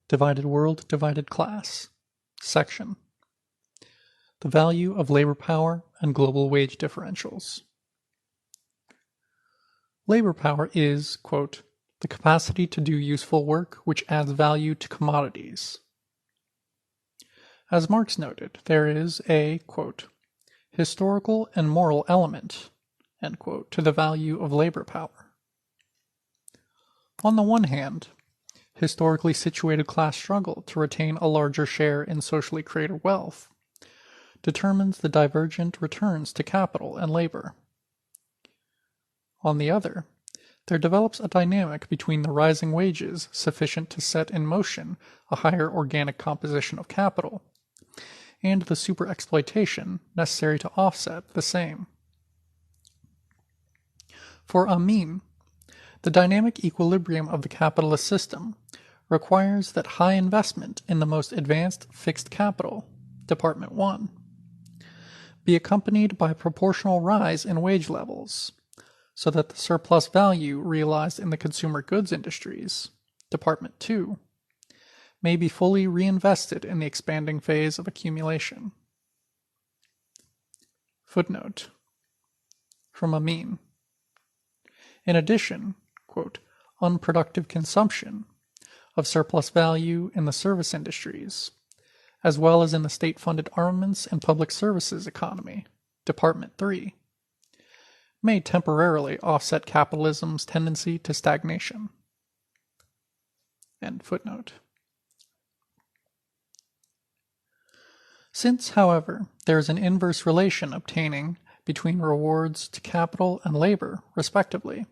Divided World, Divided Class. Section. The Value of Labor Power and Global Wage Differentials. Labor power is, quote, the capacity to do useful work which adds value to commodities. As Marx noted, there is a, quote, historical and moral element, end quote, to the value of labor power. On the one hand, historically situated class struggle to retain a larger share in socially created wealth determines the divergent returns to capital and labor. On the other, there develops a dynamic between the rising wages sufficient to set in motion a higher organic composition of capital, and the superexploitation necessary to offset the same. For Amin, the dynamic equilibrium of the capitalist system requires that high investment in the most advanced fixed capital, Department 1, be accompanied by a proportional rise in wage levels, so that the surplus value realized in the consumer goods industries, Department 2, may be fully reinvested in the expanding phase of accumulation. Footnote from Amin. In addition, quote, unproductive consumption of surplus value in the service industries, as well as in the state-funded armaments and public services economy, Department 3, may temporarily offset capitalism's tendency to stagnation. End footnote. Since, however, there is an inverse relation obtaining between rewards to capital and labor, respectively,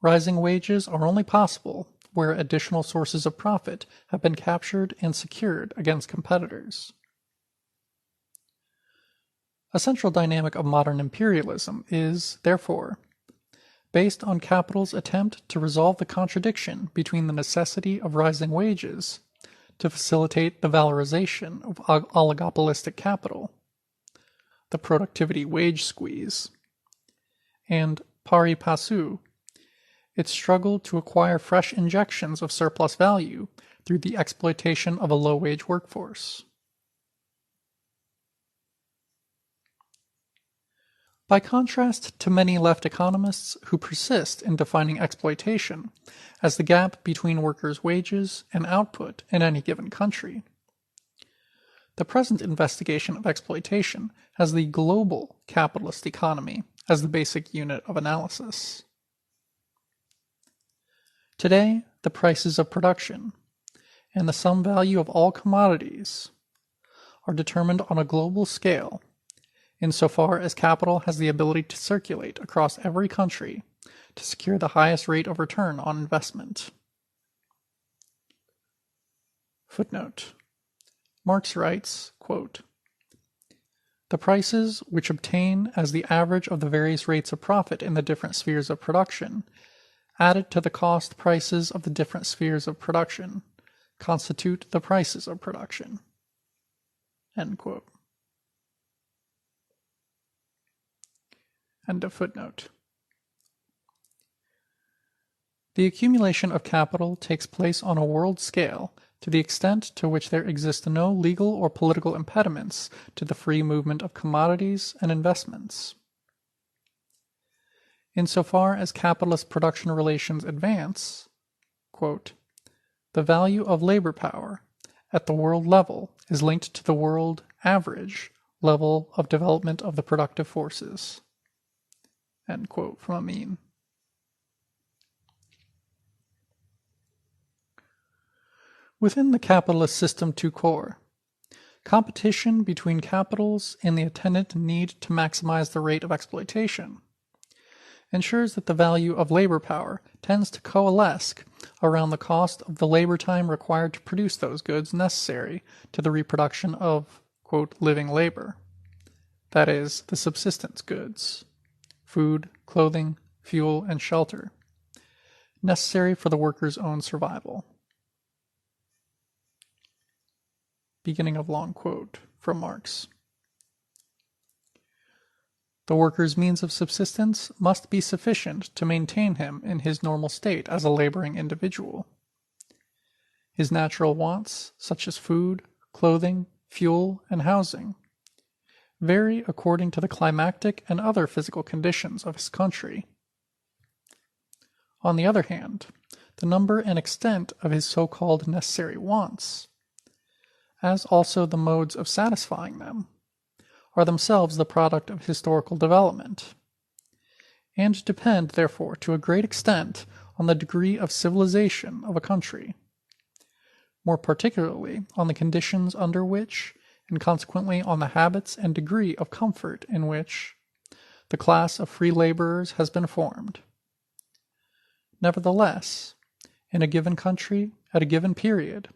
rising wages are only possible where additional sources of profit have been captured and secured against competitors. A central dynamic of modern imperialism is, therefore, based on capital's attempt to resolve the contradiction between the necessity of rising wages to facilitate the valorization of oligopolistic capital, the productivity wage squeeze, and pari passu, its struggle to acquire fresh injections of surplus value through the exploitation of a low-wage workforce. By contrast to many left economists who persist in defining exploitation as the gap between workers' wages and output in any given country, the present investigation of exploitation has the global capitalist economy as the basic unit of analysis. Today, the prices of production and the sum value of all commodities are determined on a global scale insofar as capital has the ability to circulate across every country to secure the highest rate of return on investment. Footnote. Marx writes, quote, the prices which obtain as the average of the various rates of profit in the different spheres of production, added to the cost prices of the different spheres of production, constitute the prices of production. End quote. End of footnote. The accumulation of capital takes place on a world scale to the extent to which there exist no legal or political impediments to the free movement of commodities and investments. Insofar as capitalist production relations advance, quote, the value of labor power at the world level is linked to the world average level of development of the productive forces. End quote from Amin. Within the capitalist system tout court, competition between capitals and the attendant need to maximize the rate of exploitation ensures that the value of labor power tends to coalesce around the cost of the labor time required to produce those goods necessary to the reproduction of, quote, living labor, that is, the subsistence goods, food, clothing, fuel, and shelter, necessary for the worker's own survival. Beginning of long quote from Marx. The worker's means of subsistence must be sufficient to maintain him in his normal state as a laboring individual. his natural wants, such as food, clothing, fuel, and housing, vary according to the climatic and other physical conditions of his country. On the other hand, the number and extent of his so-called necessary wants, as also the modes of satisfying them, are themselves the product of historical development, and depend, therefore, to a great extent on the degree of civilization of a country, more particularly on the conditions under which, and consequently on the habits and degree of comfort in which, the class of free laborers has been formed. Nevertheless, in a given country, at a given period,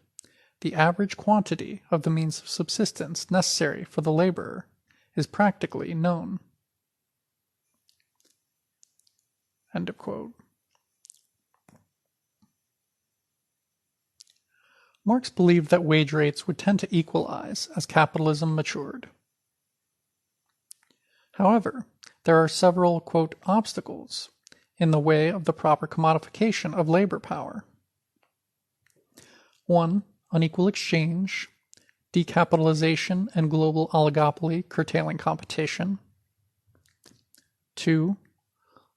the average quantity of the means of subsistence necessary for the laborer is practically known. End of quote. Marx believed that wage rates would tend to equalize as capitalism matured. However, there are several, quote, obstacles in the way of the proper commodification of labor power. 1. Unequal exchange, decapitalization and global oligopoly curtailing competition. 2.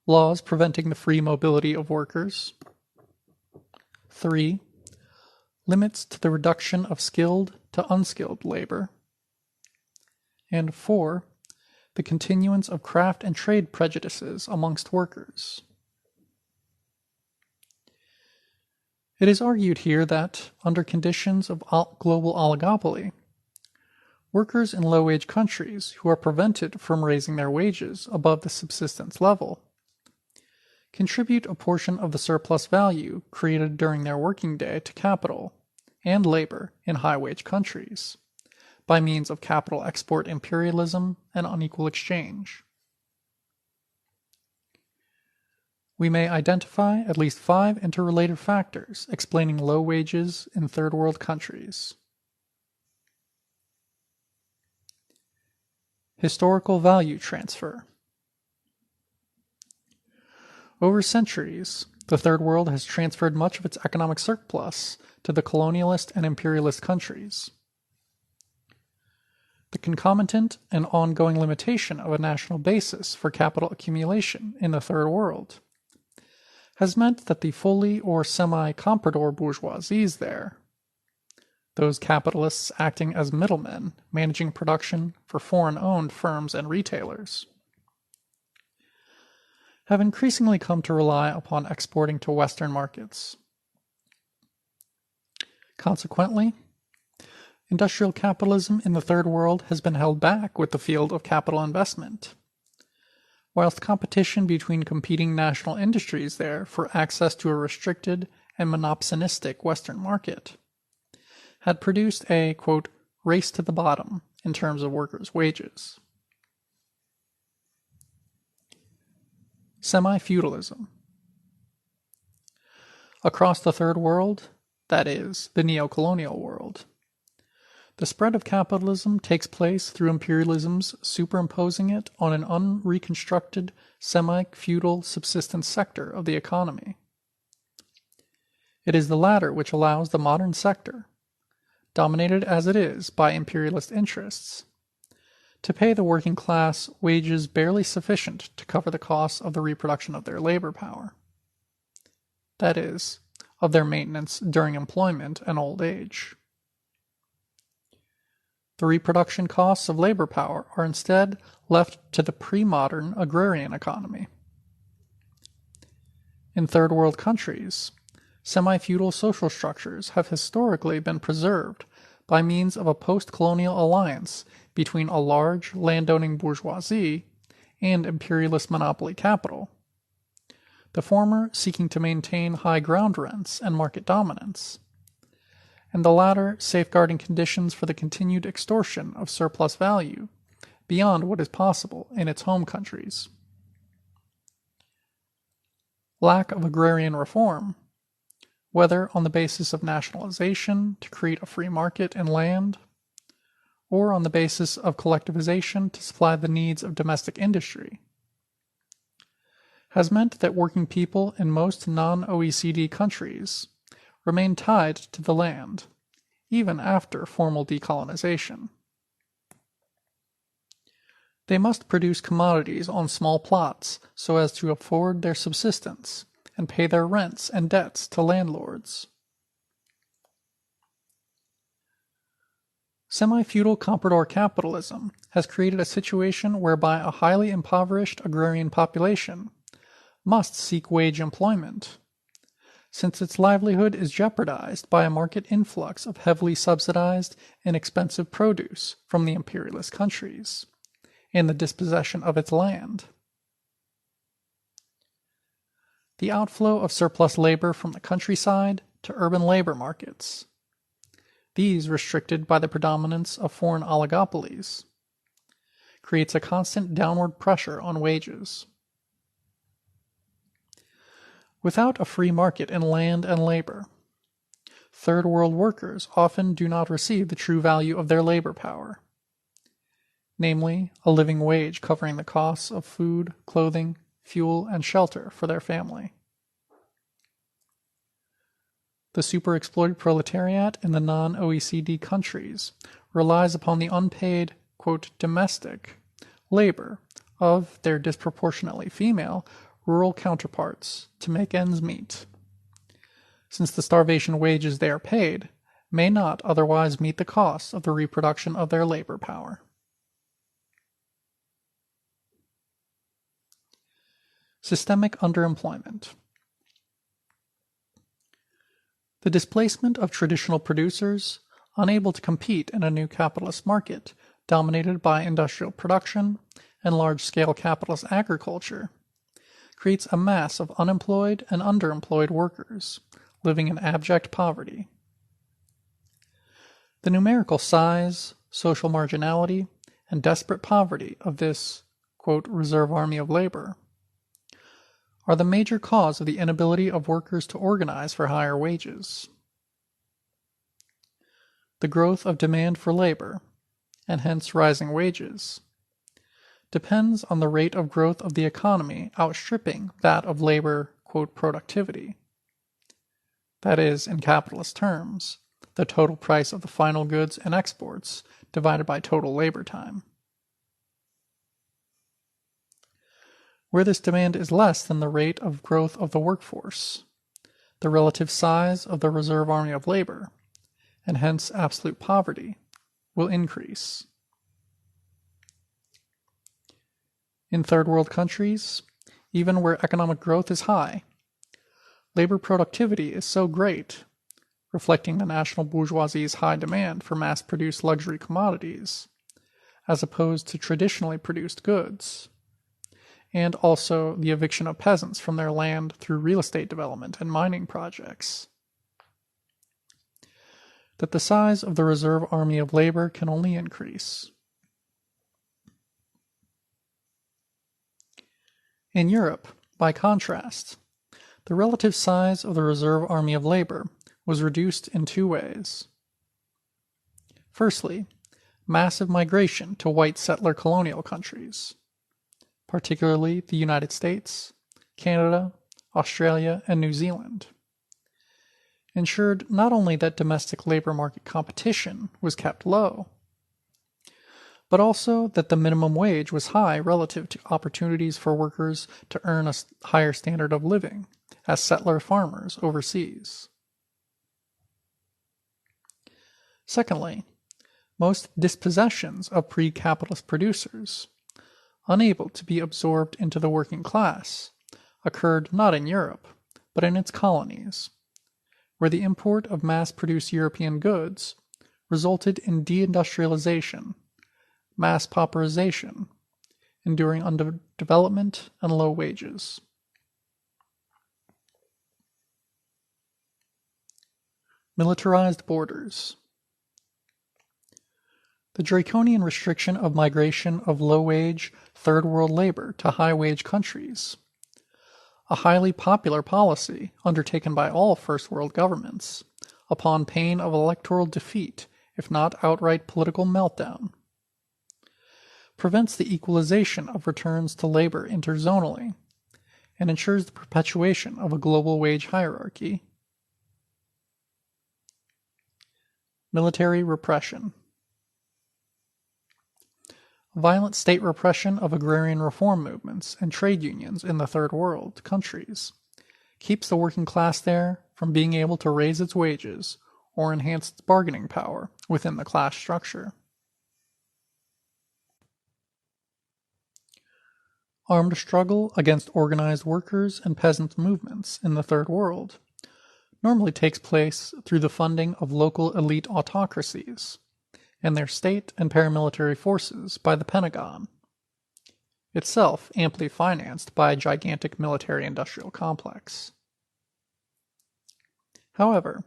Laws preventing the free mobility of workers. 3. Limits to the reduction of skilled to unskilled labor. And 4. The continuance of craft and trade prejudices amongst workers. It is argued here that, under conditions of global oligopoly, workers in low-wage countries who are prevented from raising their wages above the subsistence level contribute a portion of the surplus value created during their working day to capital and labor in high-wage countries by means of capital export imperialism and unequal exchange. We may identify at least 5 interrelated factors explaining low wages in third world countries. Historical value transfer. Over centuries, the Third World has transferred much of its economic surplus to the colonialist and imperialist countries. The concomitant and ongoing limitation of a national basis for capital accumulation in the Third World has meant that the fully or semi-comprador bourgeoisies there, those capitalists acting as middlemen managing production for foreign-owned firms and retailers, have increasingly come to rely upon exporting to Western markets. Consequently, industrial capitalism in the Third World has been held back with the field of capital investment, whilst competition between competing national industries there for access to a restricted and monopolistic Western market had produced a, quote, race to the bottom in terms of workers' wages. Semi-feudalism. Across the Third World, that is, the neo-colonial world, the spread of capitalism takes place through imperialism's superimposing it on an unreconstructed semi-feudal subsistence sector of the economy. It is the latter which allows the modern sector, dominated as it is by imperialist interests, to pay the working class wages barely sufficient to cover the costs of the reproduction of their labor power. That is, of their maintenance during employment and old age. The reproduction costs of labor power are instead left to the pre-modern agrarian economy. In third world countries, semi-feudal social structures have historically been preserved by means of a post-colonial alliance between a large landowning bourgeoisie and imperialist monopoly capital, the former seeking to maintain high ground rents and market dominance, and the latter safeguarding conditions for the continued extortion of surplus value beyond what is possible in its home countries. Lack of agrarian reform, whether on the basis of nationalization to create a free market in land, or on the basis of collectivization to supply the needs of domestic industry, has meant that working people in most non-OECD countries remain tied to the land, even after formal decolonization. They must produce commodities on small plots so as to afford their subsistence and pay their rents and debts to landlords. Semi-feudal comprador capitalism has created a situation whereby a highly impoverished agrarian population must seek wage employment, since its livelihood is jeopardized by a market influx of heavily subsidized and expensive produce from the imperialist countries, and the dispossession of its land. The outflow of surplus labor from the countryside to urban labor markets, these restricted by the predominance of foreign oligopolies, creates a constant downward pressure on wages. Without a free market in land and labor, third world workers often do not receive the true value of their labor power, namely, a living wage covering the costs of food, clothing, fuel, and shelter for their family. The superexploited proletariat in the non-OECD countries relies upon the unpaid, quote, domestic labor of their disproportionately female rural counterparts to make ends meet, since the starvation wages they are paid may not otherwise meet the costs of the reproduction of their labor power. Systemic underemployment. The displacement of traditional producers, unable to compete in a new capitalist market dominated by industrial production and large-scale capitalist agriculture, creates a mass of unemployed and underemployed workers living in abject poverty. The numerical size, social marginality, and desperate poverty of this, quote, reserve army of labor are the major cause of the inability of workers to organize for higher wages. The growth of demand for labor, and hence rising wages, depends on the rate of growth of the economy outstripping that of labor, quote, productivity. That is, in capitalist terms, the total price of the final goods and exports divided by total labor time. Where this demand is less than the rate of growth of the workforce, the relative size of the reserve army of labor, and hence absolute poverty, will increase. In third world countries, even where economic growth is high, labor productivity is so great, reflecting the national bourgeoisie's high demand for mass-produced luxury commodities, as opposed to traditionally produced goods, and also the eviction of peasants from their land through real estate development and mining projects, that the size of the reserve army of labor can only increase. In Europe, by contrast, the relative size of the reserve army of labor was reduced in two ways. Firstly, massive migration to white settler colonial countries, particularly the United States, Canada, Australia, and New Zealand, ensured not only that domestic labor market competition was kept low, but also that the minimum wage was high relative to opportunities for workers to earn a higher standard of living as settler farmers overseas. Secondly, most dispossessions of pre-capitalist producers, unable to be absorbed into the working class, occurred not in Europe, but in its colonies, where the import of mass-produced European goods resulted in deindustrialization, mass pauperization, enduring underdevelopment and low wages. Militarized borders. The draconian restriction of migration of low-wage, third-world labor to high-wage countries, a highly popular policy undertaken by all first-world governments, upon pain of electoral defeat, if not outright political meltdown, prevents the equalization of returns to labor interzonally, and ensures the perpetuation of a global wage hierarchy. Military repression. Violent state repression of agrarian reform movements and trade unions in the Third World countries keeps the working class there from being able to raise its wages or enhance its bargaining power within the class structure. Armed struggle against organized workers and peasant movements in the Third World normally takes place through the funding of local elite autocracies and their state and paramilitary forces by the Pentagon, itself amply financed by a gigantic military-industrial complex. However,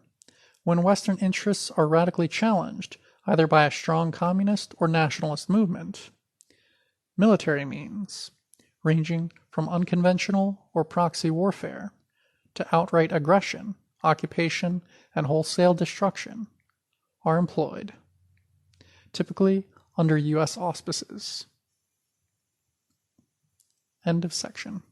when Western interests are radically challenged either by a strong communist or nationalist movement, military means, ranging from unconventional or proxy warfare to outright aggression, occupation, and wholesale destruction, are employed, typically under U.S. auspices. End of section.